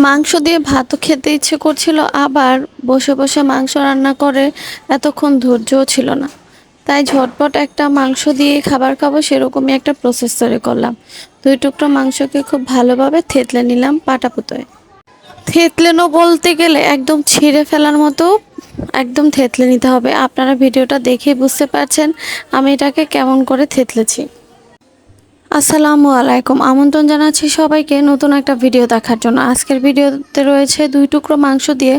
মাংস দিয়ে ভাতও খেতে ইচ্ছে করছিল, আবার বসে বসে মাংস রান্না করে এতক্ষণ ধৈর্যও ছিল না। তাই ঝটপট একটা মাংস দিয়ে খাবার খাবো সেরকমই একটা প্রসেস তৈরি করলাম। 2 টুকরো মাংসকে খুব ভালোভাবে থেতলে নিলাম পাটাপুতোয়। থেতলেনো বলতে গেলে একদম ছিঁড়ে ফেলার মতো একদম থেতলে নিতে হবে। আপনারা ভিডিওটা দেখেই বুঝতে পারছেন আমি এটাকে কেমন করে থেতলেছি। আসসালামু আলাইকুম, আমন্ত্রণ জানাচ্ছি সবাইকে নতুন একটা ভিডিও দেখার জন্য। আজকের ভিডিওতে রয়েছে 2 টুকরো মাংস দিয়ে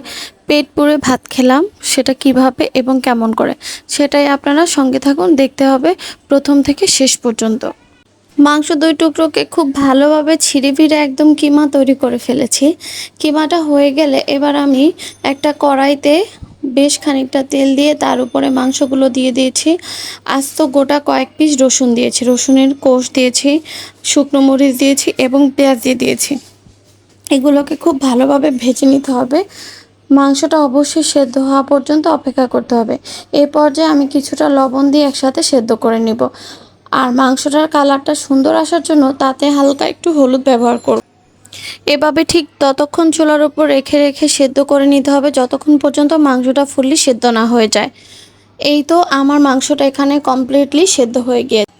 পেট পুরে ভাত খেলাম, সেটা কিভাবে এবং কেমন করে সেটাই আপনারা সঙ্গে থাকুন, দেখতে হবে প্রথম থেকে শেষ পর্যন্ত। মাংস 2 টুকরোকে খুব ভালোভাবে ছিঁড়ে ফিরে একদম কিমা তৈরি করে ফেলেছি। কিমাটা হয়ে গেলে এবার আমি একটা কড়াইতে বেশ খানিকটা তেল দিয়ে তার উপরে মাংসগুলো দিয়ে দিয়েছি। আস্ত গোটা কয়েক পিস রসুন দিয়েছি, রসুনের কোষ দিয়েছি, শুকনো মরিচ দিয়েছি এবং পেঁয়াজ দিয়ে দিয়েছি। এগুলোকে খুব ভালোভাবে ভেজে নিতে হবে। মাংসটা অবশ্যই সেদ্ধ হওয়া পর্যন্ত অপেক্ষা করতে হবে। এই পর্যায়ে আমি কিছুটা লবণ দিয়ে একসাথে সেদ্ধ করে নিব। আর মাংসটার কালারটা সুন্দর আসার জন্য তাতে হালকা একটু হলুদ ব্যবহার করব। এভাবে ঠিক ততক্ষণ চুলার উপর রেখে রেখে সেদ্ধ করে নিতে হবে যতক্ষণ পর্যন্ত মাংসটা ফুললি সেদ্ধ না হয়ে যায়। এই তো আমার মাংসটা এখানে কমপ্লিটলি সেদ্ধ হয়ে গিয়েছে।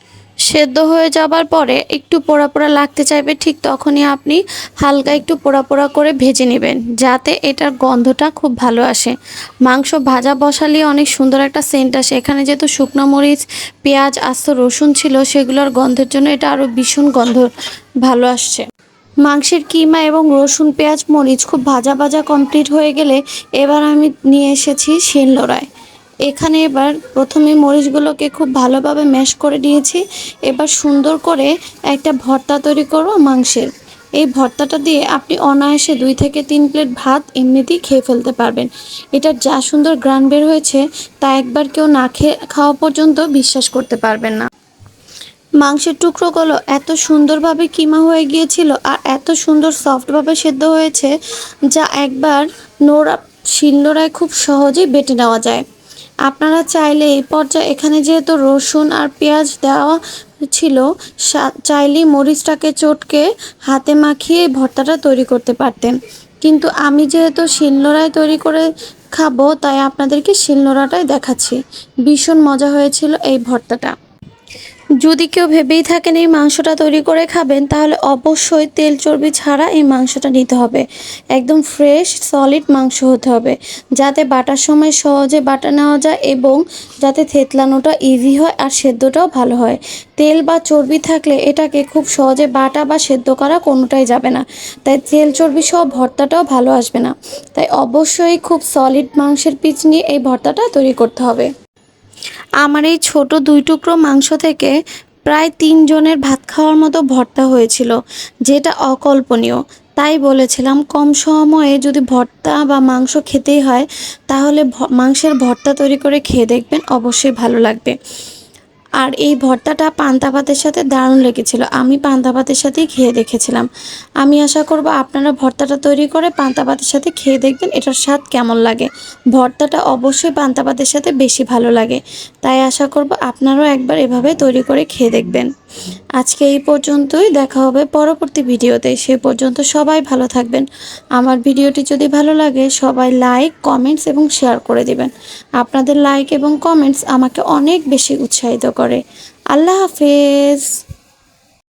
সেদ্ধ হয়ে যাবার পরে একটু পোড়া পোড়া লাগতে চাইবে, ঠিক তখনই আপনি হালকা একটু পোড়া পোড়া করে ভেজে নেবেন যাতে এটার গন্ধটা খুব ভালো আসে। মাংস ভাজা বসালে অনেক সুন্দর একটা সেন্ট আসে। এখানে যেহেতু শুকনো মরিচ, পেঁয়াজ, আস্ত রসুন ছিল, সেগুলোর গন্ধের জন্য এটা আরও ভীষণ গন্ধ ভালো আসছে। মাংসের কিমা এবং রসুন, পেঁয়াজ, মরিচ খুব ভাজা ভাজা কমপ্লিট হয়ে গেলে এবার আমি নিয়ে এসেছি শিলনোড়ায়। এখানে এবার প্রথমে মরিচগুলোকে খুব ভালোভাবে ম্যাশ করে নিয়েছি। এবার সুন্দর করে একটা ভর্তা তৈরি করব মাংসের। এই ভর্তাটা দিয়ে আপনি অনায়াসে 2 থেকে 3 প্লেট ভাত এমনিতেই খেয়ে ফেলতে পারবেন। এটার যা সুন্দর ঘ্রাণ বের হয়েছে তা একবার কেউ না খেয়ে খাওয়া পর্যন্ত বিশ্বাস করতে পারবেন না। মাংসের টুকরোগুলো এত সুন্দরভাবে কিমা হয়ে গিয়েছিল আর এত সুন্দর সফটভাবে সেদ্ধ হয়েছে যা একবার শিলনোড়ায় খুব সহজেই বেটে নেওয়া যায়। আপনারা চাইলে এই পর্যায়ে এখানে যেহেতু রসুন আর পেঁয়াজ দেওয়া ছিল, চাইলেই মরিচটাকে চটকে হাতে মাখিয়ে ভর্তাটা তৈরি করতে পারতেন। কিন্তু আমি যেহেতু শিলনোড়ায় তৈরি করে খাবো তাই আপনাদেরকে শিলনোড়াটাই দেখাচ্ছি। ভীষণ মজা হয়েছিল এই ভর্তাটা। যদি কেউ ভেবেই থাকেন এই মাংসটা তৈরি করে খাবেন, তাহলে অবশ্যই তেল চর্বি ছাড়া এই মাংসটা নিতে হবে। একদম ফ্রেশ সলিড মাংস হতে হবে, যাতে বাটার সময় সহজে বাটা নেওয়া যায় এবং যাতে থেতলানোটা ইজি হয় আর সেদ্ধটাও ভালো হয়। তেল বা চর্বি থাকলে এটাকে খুব সহজে বাটা বা সেদ্ধ করা কোনোটাই যাবে না, তাই তেল চর্বি সহ ভর্তাটাও ভালো আসবে না। তাই অবশ্যই খুব সলিড মাংসের পিস নিয়ে এই ভর্তাটা তৈরি করতে হবে। আমার এই ছোট 2 টুকরো মাংস থেকে প্রায় 3 জনের ভাত খাওয়ার মতো ভর্তা হয়েছিল, যেটা অকল্পনীয়। তাই বলেছিলাম কম সময়ে যদি ভর্তা বা মাংস খেতেই হয় তাহলে মাংসের ভর্তা তৈরি করে খেয়ে দেখবেন, অবশ্যই ভালো লাগবে। আর এই ভর্তাটা পান্তা ভাতের সাথে দারুণ লেগেছিল। আমি পান্তা ভাতের সাথেই খেয়ে দেখেছিলাম। আমি আশা করব আপনারা ভর্তাটা তৈরি করে পান্তা ভাতের সাথে খেয়ে দেখবেন এটার স্বাদ কেমন লাগে। ভর্তাটা অবশ্যই পান্তা ভাতের সাথে বেশি ভালো লাগে, তাই আশা করব আপনারাও একবার এভাবে তৈরি করে খেয়ে দেখবেন। আজকে এই পর্যন্তই, দেখা হবে পরবর্তী ভিডিওতে। সে পর্যন্ত সবাই ভালো থাকবেন। আমার ভিডিওটি যদি ভালো লাগে সবাই লাইক, কমেন্টস এবং শেয়ার করে দিবেন। আপনাদের লাইক এবং কমেন্টস আমাকে অনেক বেশি উৎসাহিত করে। আল্লাহ হাফেজ।